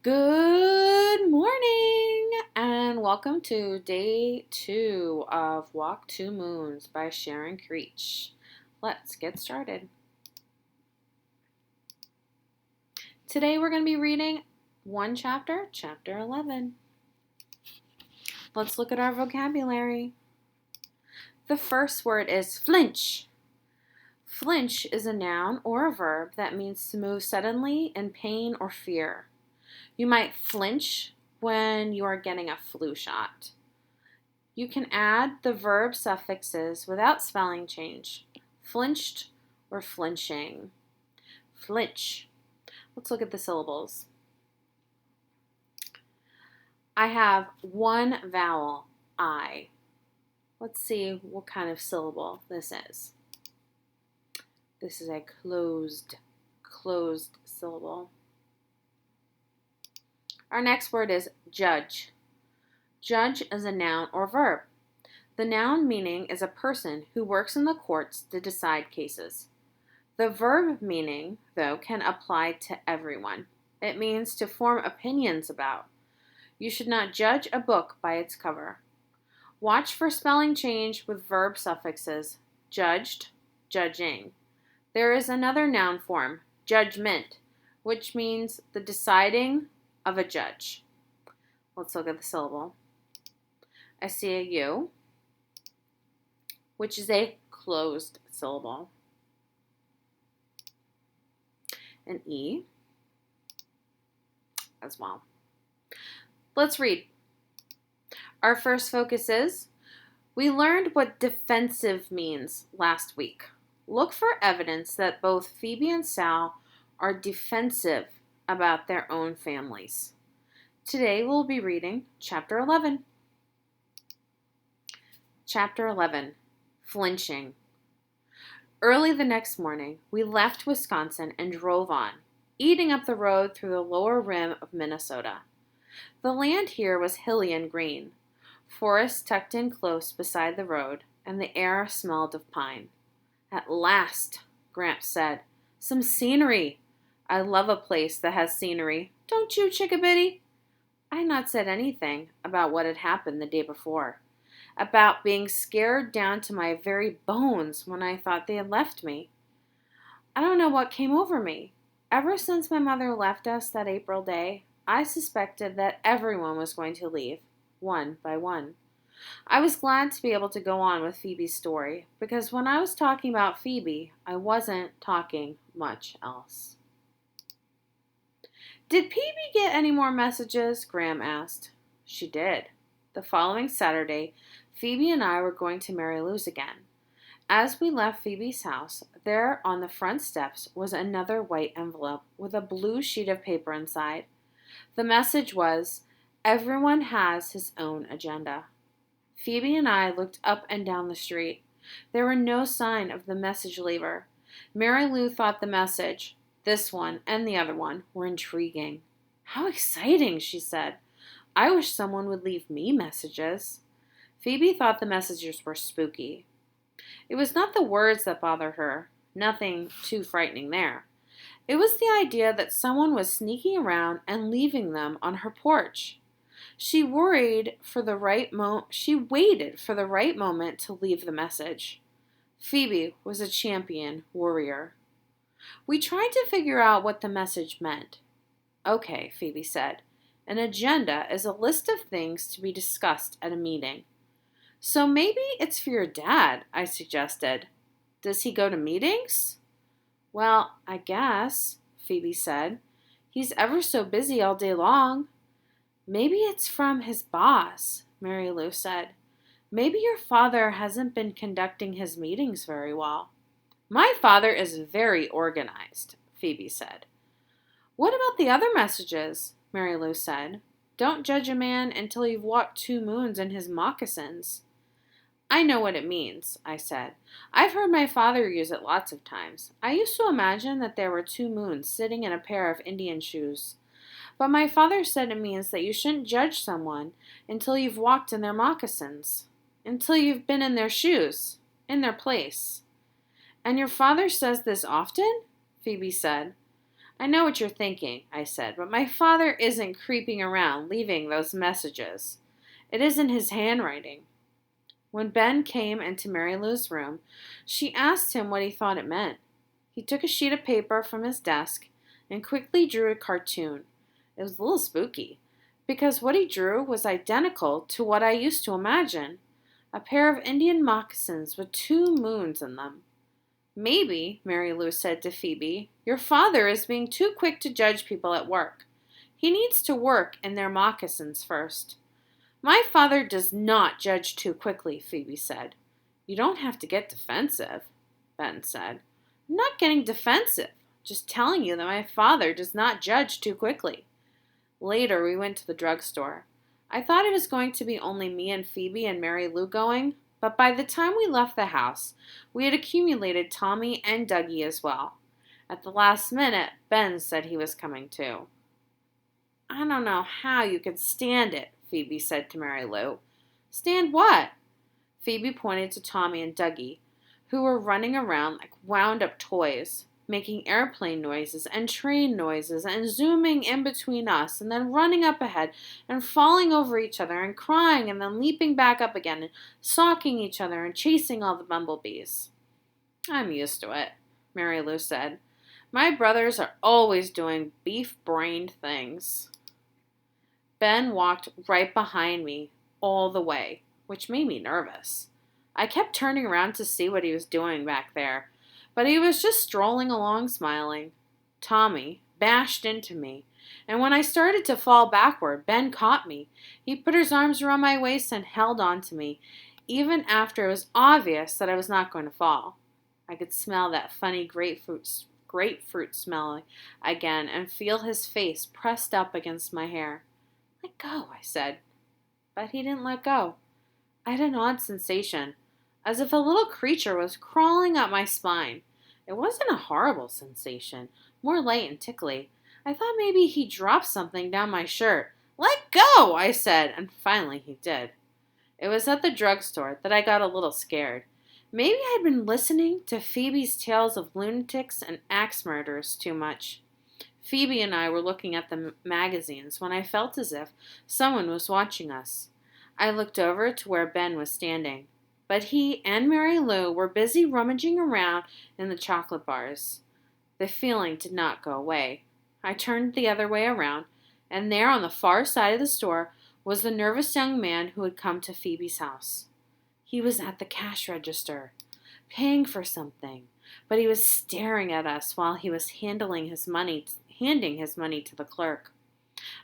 Good morning and welcome to day 2 of Walk Two Moons by Sharon Creech. Let's get started. Today we're going to be reading one chapter, chapter 11. Let's look at our vocabulary. The first word is flinch. Flinch is a noun or a verb that means to move suddenly in pain or fear. You might flinch when you are getting a flu shot. You can add the verb suffixes without spelling change. Flinched or flinching. Flinch. Let's look at the syllables. I have one vowel, I. Let's see what kind of syllable this is. This is a closed syllable. Our next word is judge. Judge is a noun or verb. The noun meaning is a person who works in the courts to decide cases. The verb meaning, though, can apply to everyone. It means to form opinions about. You should not judge a book by its cover. Watch for spelling change with verb suffixes, judged, judging. There is another noun form, judgment, which means the deciding of a judge. Let's look at the syllable. I see a U, which is a closed syllable. An E as well. Let's read. Our first focus is, we learned what defensive means last week. Look for evidence that both Phoebe and Sal are defensive about their own families. Today we'll be reading Chapter 11. Chapter 11, Flinching. Early the next morning, we left Wisconsin and drove on, eating up the road through the lower rim of Minnesota. The land here was hilly and green, forests tucked in close beside the road, and the air smelled of pine. At last, Gramps said, some scenery. I love a place that has scenery. Don't you, Chickabiddy? I had not said anything about what had happened the day before, about being scared down to my very bones when I thought they had left me. I don't know what came over me. Ever since my mother left us that April day, I suspected that everyone was going to leave, one by one. I was glad to be able to go on with Phoebe's story, because when I was talking about Phoebe, I wasn't talking much else. Did Phoebe get any more messages? Graham asked. She did. The following Saturday, Phoebe and I were going to Mary Lou's again. As we left Phoebe's house, there on the front steps was another white envelope with a blue sheet of paper inside. The message was, everyone has his own agenda. Phoebe and I looked up and down the street. There were no sign of the message leaver. Mary Lou thought the message, this one and the other one, were intriguing. How exciting, she said. I wish someone would leave me messages. Phoebe thought the messages were spooky. It was not the words that bothered her. Nothing too frightening there. It was the idea that someone was sneaking around and leaving them on her porch. She waited for the right moment to leave the message. Phoebe was a champion warrior. We tried to figure out what the message meant. Okay, Phoebe said. An agenda is a list of things to be discussed at a meeting. So maybe it's for your dad, I suggested. Does he go to meetings? Well, I guess, Phoebe said. He's ever so busy all day long. Maybe it's from his boss, Mary Lou said. Maybe your father hasn't been conducting his meetings very well. My father is very organized, Phoebe said. What about the other messages? Mary Lou said. Don't judge a man until you've walked 2 moons in his moccasins. I know what it means, I said. I've heard my father use it lots of times. I used to imagine that there were 2 moons sitting in a pair of Indian shoes. But my father said it means that you shouldn't judge someone until you've walked in their moccasins, until you've been in their shoes, in their place. And your father says this often? Phoebe said. I know what you're thinking, I said, but my father isn't creeping around leaving those messages. It isn't his handwriting. When Ben came into Mary Lou's room, she asked him what he thought it meant. He took a sheet of paper from his desk and quickly drew a cartoon. It was a little spooky, because what he drew was identical to what I used to imagine, a pair of Indian moccasins with 2 moons in them. Maybe, Mary Lou said to Phoebe, your father is being too quick to judge people at work. He needs to work in their moccasins first. My father does not judge too quickly, Phoebe said. You don't have to get defensive, Ben said. I'm not getting defensive, just telling you that my father does not judge too quickly. Later, we went to the drugstore. I thought it was going to be only me and Phoebe and Mary Lou going, but by the time we left the house, we had accumulated Tommy and Dougie as well. At the last minute, Ben said he was coming too. I don't know how you could stand it, Phoebe said to Mary Lou. Stand what? Phoebe pointed to Tommy and Dougie, who were running around like wound-up toys, making airplane noises and train noises and zooming in between us and then running up ahead and falling over each other and crying and then leaping back up again and socking each other and chasing all the bumblebees. I'm used to it, Mary Lou said. My brothers are always doing beef-brained things. Ben walked right behind me all the way, which made me nervous. I kept turning around to see what he was doing back there, but he was just strolling along smiling. Tommy bashed into me, and when I started to fall backward, Ben caught me. He put his arms around my waist and held on to me, even after it was obvious that I was not going to fall. I could smell that funny grapefruit smell again and feel his face pressed up against my hair. Let go, I said. But he didn't let go. I had an odd sensation, as if a little creature was crawling up my spine. It wasn't a horrible sensation, more light and tickly. I thought maybe he dropped something down my shirt. Let go, I said, and finally he did. It was at the drugstore that I got a little scared. Maybe I'd been listening to Phoebe's tales of lunatics and axe murderers too much. Phoebe and I were looking at the magazines when I felt as if someone was watching us. I looked over to where Ben was standing, but he and Mary Lou were busy rummaging around in the chocolate bars. The feeling did not go away. I turned the other way around, and there on the far side of the store was the nervous young man who had come to Phoebe's house. He was at the cash register, paying for something, but he was staring at us while he was handing his money to the clerk.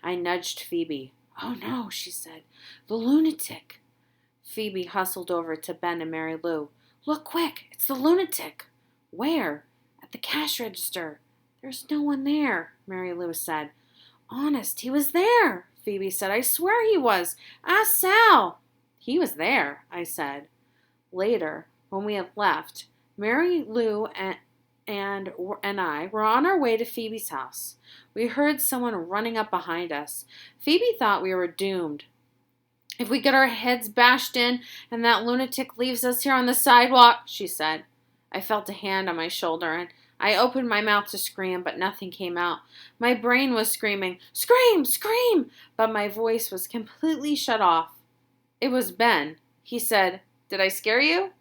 I nudged Phoebe. Oh no, she said. The lunatic. Phoebe hustled over to Ben and Mary Lou. Look quick, it's the lunatic. Where? At the cash register. There's no one there, Mary Lou said. Honest, he was there, Phoebe said. I swear he was. Ask Sal. He was there, I said. Later, when we had left, Mary Lou and I were on our way to Phoebe's house. We heard someone running up behind us. Phoebe thought we were doomed. If we get our heads bashed in and that lunatic leaves us here on the sidewalk, she said. I felt a hand on my shoulder and I opened my mouth to scream, but nothing came out. My brain was screaming, scream, scream, but my voice was completely shut off. It was Ben. He said, Did I scare you?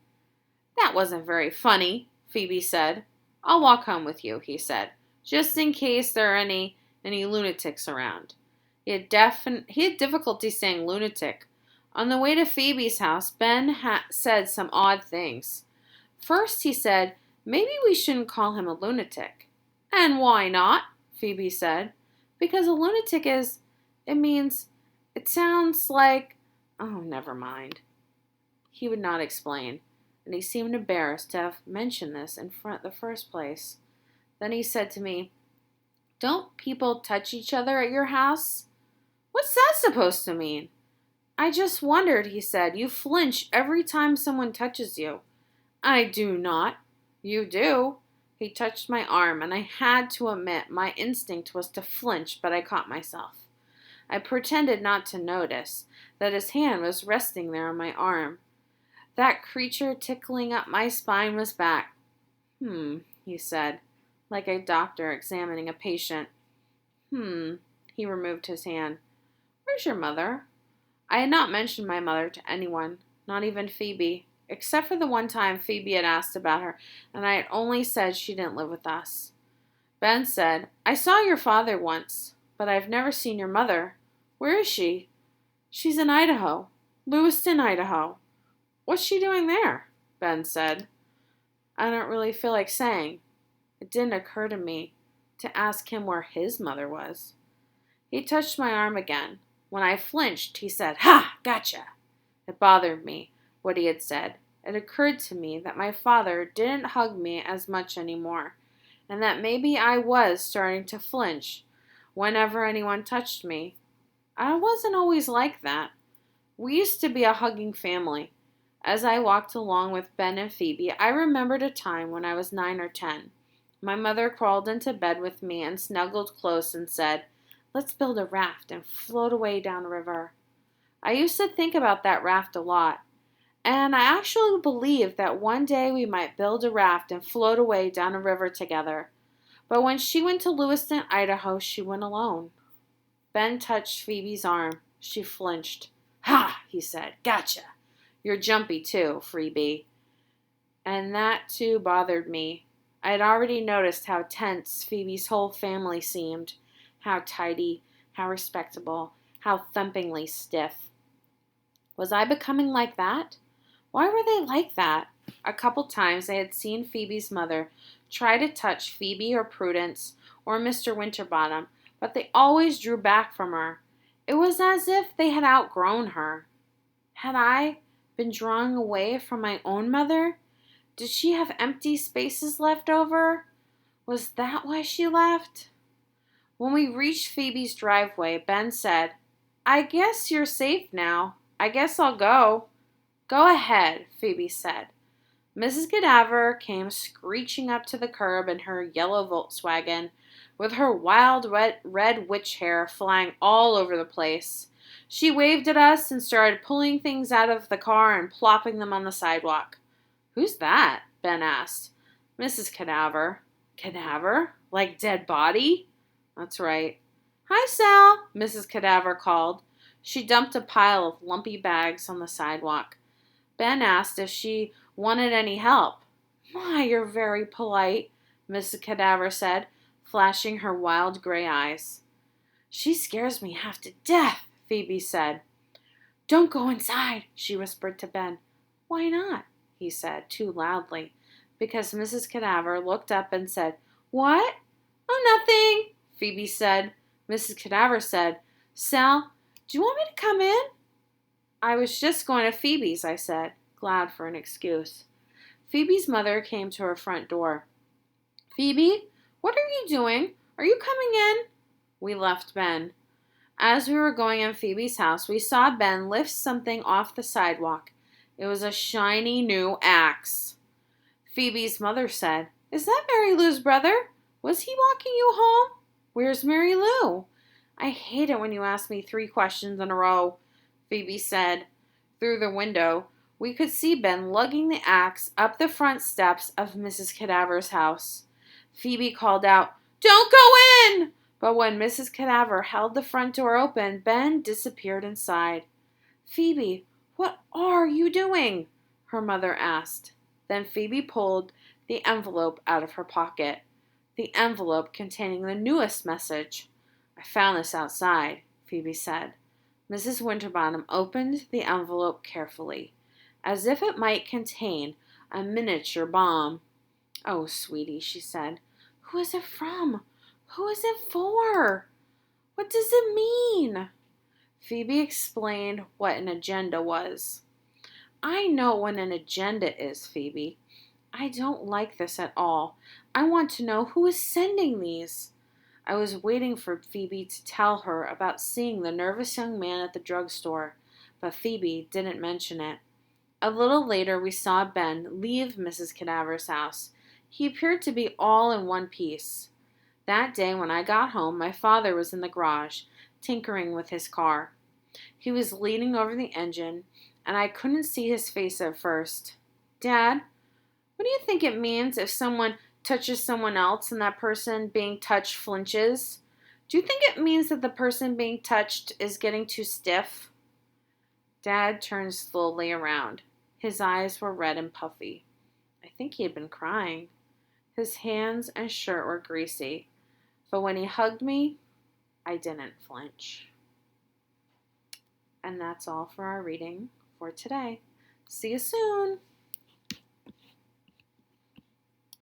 That wasn't very funny, Phoebe said. I'll walk home with you, he said, just in case there are any lunatics around. He had difficulty saying lunatic. On the way to Phoebe's house, Ben said some odd things. First, he said, maybe we shouldn't call him a lunatic. And why not? Phoebe said. Because a lunatic it sounds like, oh, never mind. He would not explain, and he seemed embarrassed to have mentioned this in the first place. Then he said to me, Don't people touch each other at your house? What's that supposed to mean? I just wondered, he said. You flinch every time someone touches you. I do not. You do. He touched my arm, and I had to admit my instinct was to flinch, but I caught myself. I pretended not to notice that his hand was resting there on my arm. That creature tickling up my spine was back. He said. like a doctor examining a patient. He removed his hand. Where's your mother? I had not mentioned my mother to anyone, not even Phoebe, except for the one time Phoebe had asked about her, and I had only said she didn't live with us. Ben said, I saw your father once, but I've never seen your mother. Where is she? She's in Idaho. Lewiston, Idaho. What's she doing there? Ben said. I don't really feel like saying. It didn't occur to me to ask him where his mother was. He touched my arm again. When I flinched, he said, Ha! Gotcha! It bothered me, what he had said. It occurred to me that my father didn't hug me as much anymore, and that maybe I was starting to flinch whenever anyone touched me. I wasn't always like that. We used to be a hugging family. As I walked along with Ben and Phoebe, I remembered a time when I was 9 or 10. My mother crawled into bed with me and snuggled close and said, Let's build a raft and float away down a river. I used to think about that raft a lot, and I actually believed that one day we might build a raft and float away down a river together. But when she went to Lewiston, Idaho, she went alone. Ben touched Phoebe's arm. She flinched. Ha, he said. Gotcha. You're jumpy too, Phoebe. And that too bothered me. I had already noticed how tense Phoebe's whole family seemed. How tidy, how respectable, how thumpingly stiff. Was I becoming like that? Why were they like that? A couple times I had seen Phoebe's mother try to touch Phoebe or Prudence or Mr. Winterbottom, but they always drew back from her. It was as if they had outgrown her. Had I been drawing away from my own mother? Did she have empty spaces left over? Was that why she left? When we reached Phoebe's driveway, Ben said, I guess you're safe now. I guess I'll go. Go ahead, Phoebe said. Mrs. Cadaver came screeching up to the curb in her yellow Volkswagen, with her wild red witch hair flying all over the place. She waved at us and started pulling things out of the car and plopping them on the sidewalk. Who's that? Ben asked. Mrs. Cadaver. Cadaver? Like dead body? That's right. Hi, Sal, Mrs. Cadaver called. She dumped a pile of lumpy bags on the sidewalk. Ben asked if she wanted any help. My, you're very polite, Mrs. Cadaver said, flashing her wild gray eyes. She scares me half to death, Phoebe said. Don't go inside, she whispered to Ben. Why not? He said, too loudly, because Mrs. Cadaver looked up and said, What? Oh, nothing, Phoebe said. Mrs. Cadaver said, Sal, do you want me to come in? I was just going to Phoebe's, I said, glad for an excuse. Phoebe's mother came to her front door. Phoebe, what are you doing? Are you coming in? We left Ben. As we were going in Phoebe's house, we saw Ben lift something off the sidewalk. It was a shiny new axe. Phoebe's mother said, Is that Mary Lou's brother? Was he walking you home? Where's Mary Lou? I hate it when you ask me 3 questions in a row, Phoebe said. Through the window, we could see Ben lugging the axe up the front steps of Mrs. Cadaver's house. Phoebe called out, Don't go in! But when Mrs. Cadaver held the front door open, Ben disappeared inside. Phoebe, what are you doing? Her mother asked. Then Phoebe pulled the envelope out of her pocket. The envelope containing the newest message. I found this outside, Phoebe said. Mrs. Winterbottom opened the envelope carefully, as if it might contain a miniature bomb. Oh, sweetie, she said. Who is it from? Who is it for? What does it mean? Phoebe explained what an agenda was. I know what an agenda is, Phoebe. I don't like this at all. I want to know who is sending these. I was waiting for Phoebe to tell her about seeing the nervous young man at the drugstore, but Phoebe didn't mention it. A little later, we saw Ben leave Mrs. Cadaver's house. He appeared to be all in one piece. That day when I got home, my father was in the garage, tinkering with his car. He was leaning over the engine, and I couldn't see his face at first. Dad, what do you think it means if someone touches someone else and that person being touched flinches, do you think it means that the person being touched is getting too stiff? Dad turned slowly around. His eyes were red and puffy. I think he had been crying. His hands and shirt were greasy, but when he hugged me, I didn't flinch. And that's all for our reading for today. See you soon.